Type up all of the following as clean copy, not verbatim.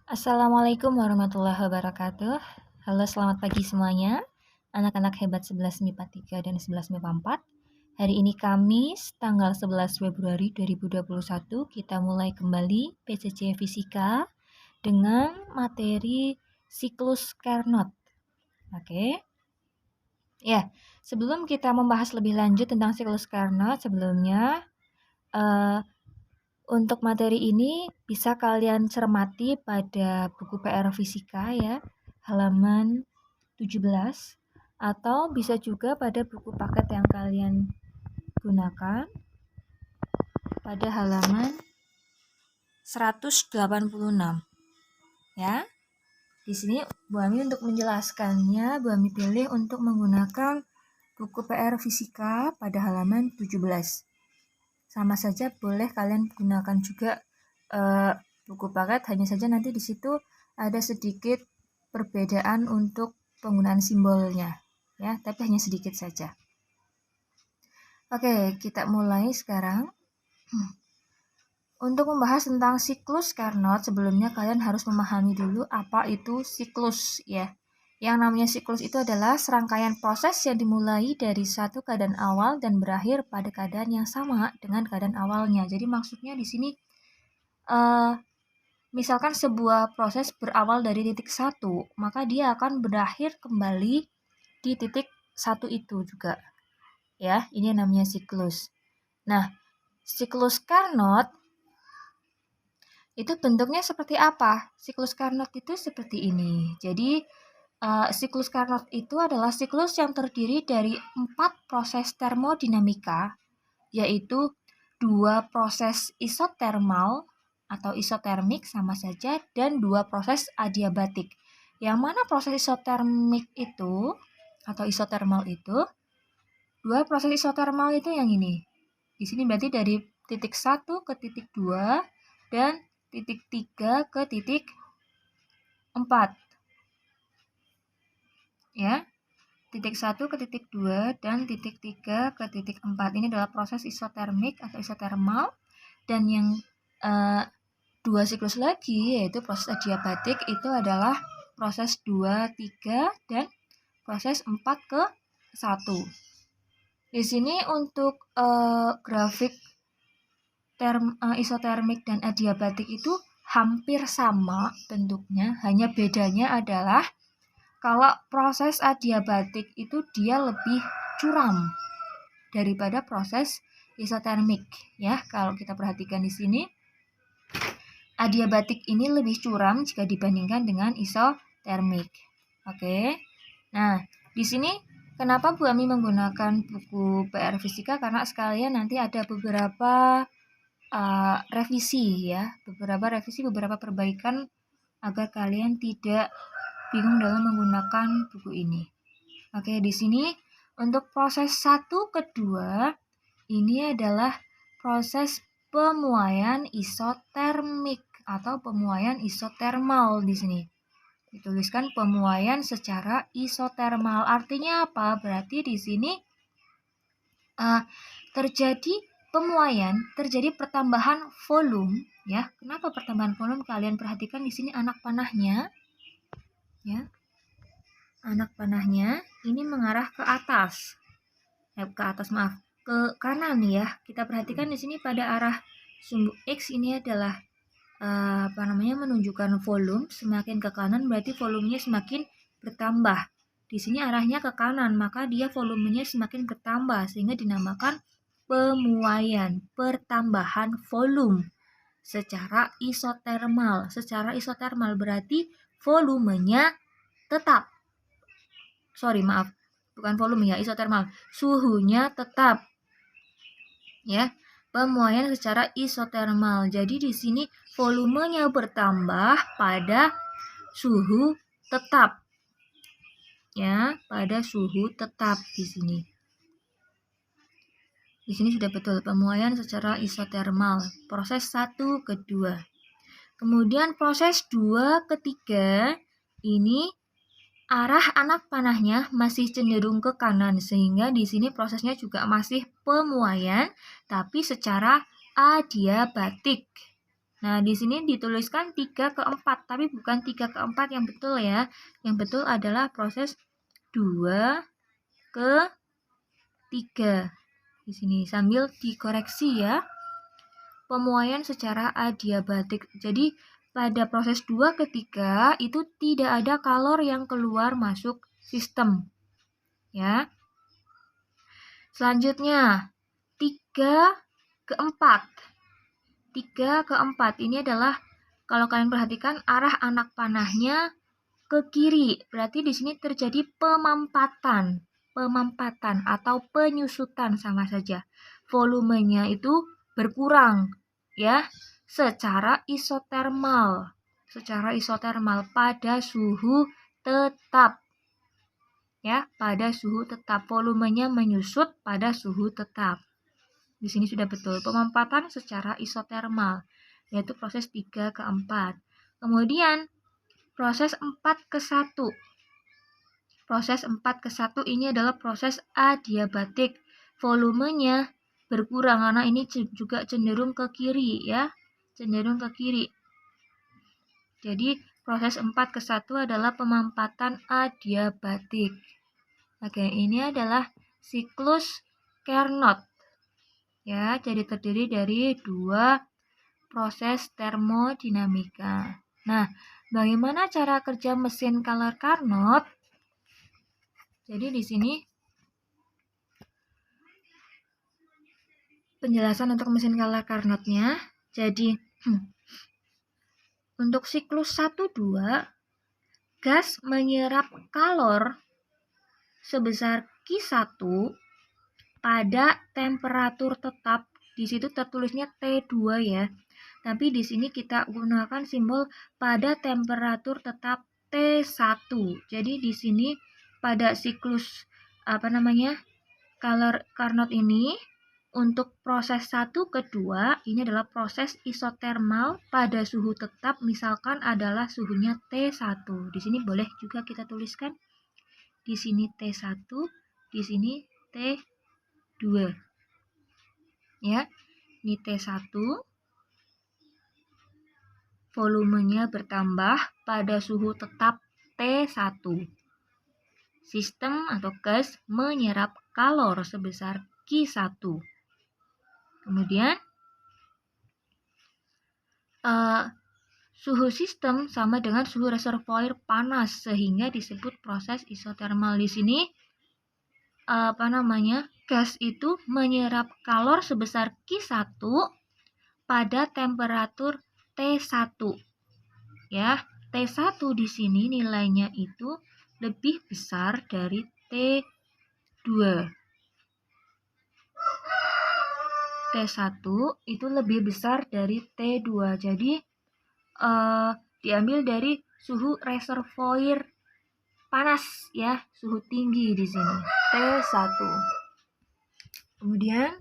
Assalamualaikum warahmatullahi wabarakatuh. Halo, selamat pagi semuanya. Anak-anak hebat 11 MIPA 3 dan 11 MIPA 4. Hari ini Kamis, tanggal 11 Februari 2021, kita mulai kembali PCC Fisika dengan materi siklus Carnot. Oke. Ya, sebelum kita membahas lebih lanjut tentang siklus Carnot, sebelumnya untuk materi ini bisa kalian cermati pada buku PR Fisika ya, halaman 17, atau bisa juga pada buku paket yang kalian gunakan pada halaman 186 ya. Di sini Bu Ami untuk menjelaskannya, Bu Ami pilih untuk menggunakan buku PR Fisika pada halaman 17. Sama saja boleh kalian gunakan juga buku paket, hanya saja nanti di situ ada sedikit perbedaan untuk penggunaan simbolnya ya, tapi hanya sedikit saja. Oke, kita mulai sekarang. Untuk membahas tentang siklus Carnot, sebelumnya kalian harus memahami dulu apa itu siklus ya. Yang namanya siklus itu adalah serangkaian proses yang dimulai dari satu keadaan awal dan berakhir pada keadaan yang sama dengan keadaan awalnya. Jadi maksudnya di sini misalkan sebuah proses berawal dari titik 1, maka dia akan berakhir kembali di titik 1 itu juga. Ya, ini namanya siklus. Nah, siklus Carnot itu bentuknya seperti apa? Siklus Carnot itu seperti ini. Jadi, siklus Carnot itu adalah siklus yang terdiri dari 4 proses termodinamika, yaitu 2 proses isotermal atau isotermik sama saja, dan 2 proses adiabatik. Yang mana proses isotermik itu atau isotermal itu? 2 proses isotermal itu yang ini. Di sini berarti dari titik 1 ke titik 2 dan titik 3 ke titik 4. Ya. Titik 1 ke titik 2 dan titik 3 ke titik 4. Ini adalah proses isotermik atau isotermal. Dan yang 2 siklus lagi yaitu proses adiabatik itu adalah proses 2, 3 dan proses 4 ke 1. Di sini untuk grafik isotermik dan adiabatik itu hampir sama bentuknya, hanya bedanya adalah kalau proses adiabatik itu dia lebih curam daripada proses isotermik ya. Kalau kita perhatikan di sini, adiabatik ini lebih curam jika dibandingkan dengan isotermik. Oke. Nah, di sini kenapa Bu Ami menggunakan buku PR Fisika? Karena sekalian nanti ada beberapa revisi ya, beberapa perbaikan agar kalian tidak bingung dalam menggunakan buku ini. Oke, di sini untuk proses 1 ke 2 ini adalah proses pemuaian isotermik atau pemuaian isotermal di sini. Dituliskan pemuaian secara isotermal. Artinya apa? Berarti di sini terjadi pemuaian, terjadi pertambahan volume ya. Kenapa pertambahan volume? Kalian perhatikan di sini anak panahnya. Ya. Anak panahnya ini mengarah ke atas. Ke kanan ya. Kita perhatikan di sini pada arah sumbu X ini adalah menunjukkan volume. Semakin ke kanan berarti volumenya semakin bertambah. Di sini arahnya ke kanan, maka dia volumenya semakin bertambah sehingga dinamakan pemuaian, pertambahan volume secara isotermal. Secara isotermal berarti volumenya tetap. Bukan volume ya, isotermal. Suhunya tetap. Ya, pemuaian secara isotermal. Jadi di sini volumenya bertambah pada suhu tetap. Ya, pada suhu tetap di sini. Di sini sudah betul pemuaian secara isotermal. Proses 1 ke 2. Kemudian proses 2 ke 3 ini arah anak panahnya masih cenderung ke kanan, sehingga di sini prosesnya juga masih pemuaian tapi secara adiabatik. Nah, di sini dituliskan 3 ke 4, tapi bukan 3 ke 4 yang betul ya. Yang betul adalah proses 2 ke 3. Di sini sambil dikoreksi ya. Pemuaian secara adiabatik. Jadi, pada proses 2 ke 3 itu tidak ada kalor yang keluar masuk sistem. Ya. Selanjutnya, 3 ke 4. 3 ke 4 ini adalah, kalau kalian perhatikan, arah anak panahnya ke kiri. Berarti di sini terjadi pemampatan. Pemampatan atau penyusutan sama saja. Volumenya itu berkurang ya, secara isotermal. Secara isotermal pada suhu tetap. Ya, pada suhu tetap. Volumenya menyusut pada suhu tetap. Di sini sudah betul, pemampatan secara isotermal, yaitu proses 3 ke 4. Kemudian, proses 4 ke 1. Proses 4 ke 1 ini adalah proses adiabatik. Volumenya berkurang karena ini juga cenderung ke kiri ya. Cenderung ke kiri. Jadi, proses 4 ke 1 adalah pemampatan adiabatik. Oke, ini adalah siklus Carnot. Ya, jadi terdiri dari 2 proses termodinamika. Nah, bagaimana cara kerja mesin Color Carnot? Jadi di sini penjelasan untuk mesin Color Carnotnya. Jadi untuk siklus 1-2, gas menyerap kalor sebesar Q1 pada temperatur tetap. Di situ tertulisnya T2 ya. Tapi di sini kita gunakan simbol pada temperatur tetap T1. Jadi di sini pada siklus Color Carnot ini, untuk proses 1 ke 2 ini adalah proses isotermal pada suhu tetap, misalkan adalah suhunya T1. Di sini boleh juga kita tuliskan di sini T1, di sini T2. Ya, ini T1. Volumenya bertambah pada suhu tetap T1. Sistem atau gas menyerap kalor sebesar Q1. Kemudian, suhu sistem sama dengan suhu reservoir panas, sehingga disebut proses isotermal. Di sini, gas itu menyerap kalor sebesar Q1 pada temperatur T1. Ya, T1 di sini nilainya itu lebih besar dari T2. T1 itu lebih besar dari T2. Jadi diambil dari suhu reservoir panas ya, suhu tinggi di sini T1. Kemudian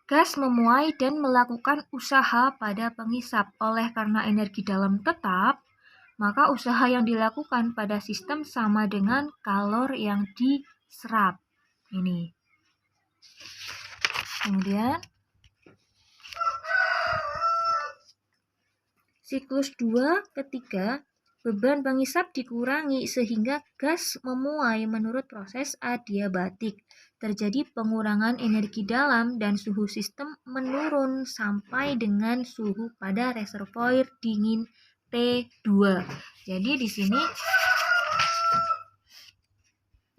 gas memuai dan melakukan usaha pada pengisap. Oleh karena energi dalam tetap, maka usaha yang dilakukan pada sistem sama dengan kalor yang diserap. Ini. Kemudian, siklus 2 ke 3, beban pengisap dikurangi sehingga gas memuai menurut proses adiabatik. Terjadi pengurangan energi dalam dan suhu sistem menurun sampai dengan suhu pada reservoir dingin T2. Jadi di sini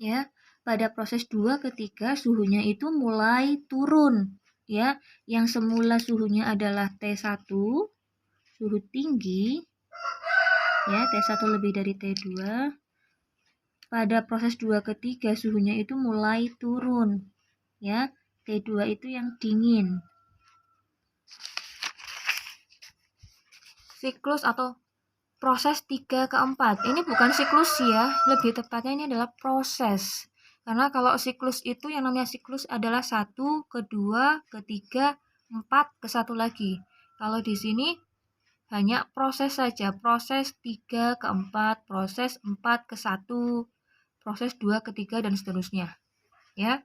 ya, pada proses 2 ke 3 suhunya itu mulai turun ya. Yang semula suhunya adalah T1, suhu tinggi ya, T1 lebih dari T2. Pada proses 2 ke 3 suhunya itu mulai turun ya. T2 itu yang dingin. Siklus atau proses 3 ke 4. Ini bukan siklus ya, lebih tepatnya ini adalah proses. Karena kalau siklus itu yang namanya siklus adalah 1 ke 2 ke 3 4 ke 1 lagi. Kalau di sini hanya proses saja, proses 3 ke 4, proses 4 ke 1, proses 2, ketiga, dan seterusnya. Ya.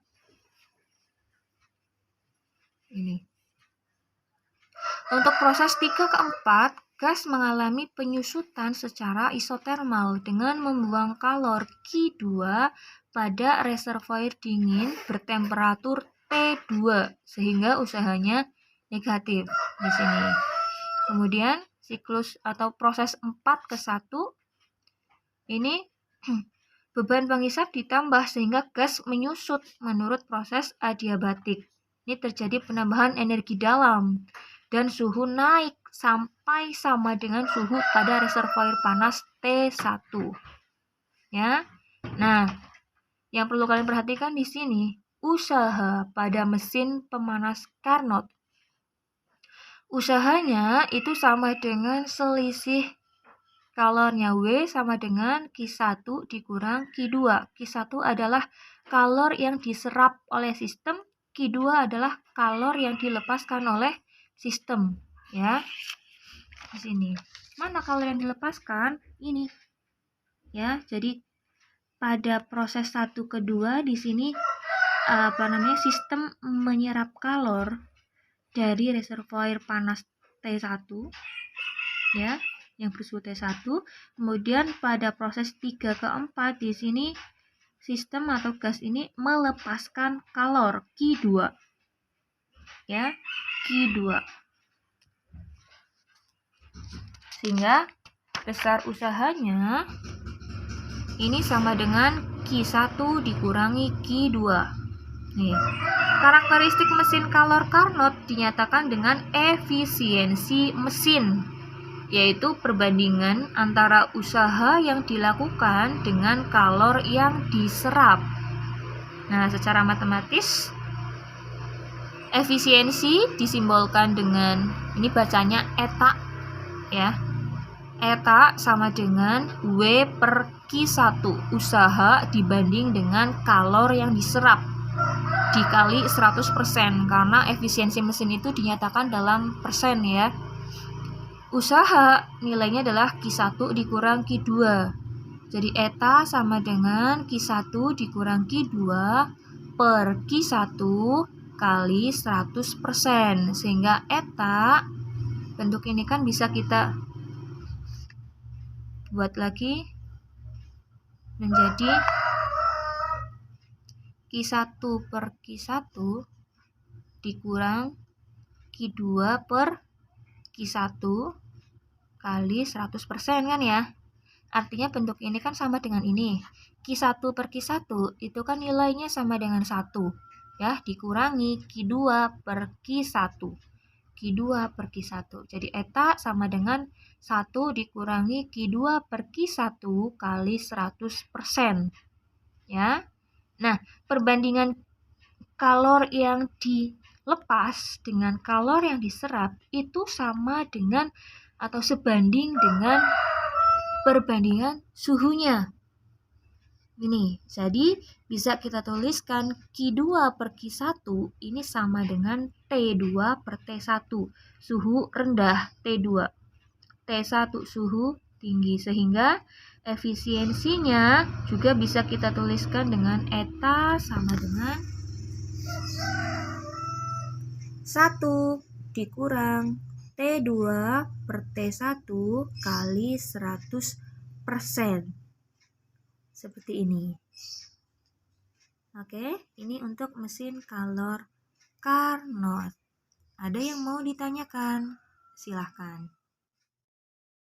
Ini. Untuk proses 3 ke 4, gas mengalami penyusutan secara isotermal dengan membuang kalor Q2 pada reservoir dingin bertemperatur T2 sehingga usahanya negatif di sini. Kemudian siklus atau proses 4 ke 1 ini beban pengisap ditambah sehingga gas menyusut menurut proses adiabatik. Ini terjadi penambahan energi dalam dan suhu naik sampai sama dengan suhu pada reservoir panas T1. Ya. Nah, yang perlu kalian perhatikan di sini, usaha pada mesin pemanas Carnot. Usahanya itu sama dengan selisih kalornya W sama dengan Q1 dikurang Q2. Q1 adalah kalor yang diserap oleh sistem, Q2 adalah kalor yang dilepaskan oleh sistem, ya. Di sini. Mana kalor yang dilepaskan? Ini. Ya, jadi pada proses 1 ke 2 di sini sistem menyerap kalor dari reservoir panas T1, ya, yang bersuhu T1. Kemudian pada proses 3 ke 4 di sini sistem atau gas ini melepaskan kalor Q2. Ya, Q2. Sehingga besar usahanya ini sama dengan Q1 dikurangi Q2. Nih. Karakteristik mesin kalor Carnot dinyatakan dengan efisiensi mesin, yaitu perbandingan antara usaha yang dilakukan dengan kalor yang diserap. Nah, secara matematis efisiensi disimbolkan dengan, ini bacanya eta, ya. Eta sama dengan W per Q1, usaha dibanding dengan kalor yang diserap, dikali 100%, karena efisiensi mesin itu dinyatakan dalam persen, ya. Usaha nilainya adalah Q1 dikurang Q2. Jadi eta sama dengan Q1 dikurang Q2 per Q1 kali 100%. Sehingga eta, bentuk ini kan bisa kita buat lagi menjadi Q1 per Q1 dikurang Q2 per Q1 kali 100% kan, ya. Artinya bentuk ini kan sama dengan ini. Q1 per Q1 itu kan nilainya sama dengan 1. Ya, dikurangi Q2 per Q1. Q2 per Q1. Jadi eta sama dengan 1 dikurangi Q2 per Q1 kali 100%. Ya. Nah, perbandingan kalor yang dilepas dengan kalor yang diserap itu sama dengan atau sebanding dengan perbandingan suhunya. Ini, jadi bisa kita tuliskan Q2 per Q1 ini sama dengan T2 per T1. Suhu rendah T2. T1 suhu tinggi, sehingga efisiensinya juga bisa kita tuliskan dengan eta sama dengan 1 dikurang T2 per T1 kali 100%. Seperti ini. Oke, ini untuk mesin kalor Carnot. Ada yang mau ditanyakan? Silahkan.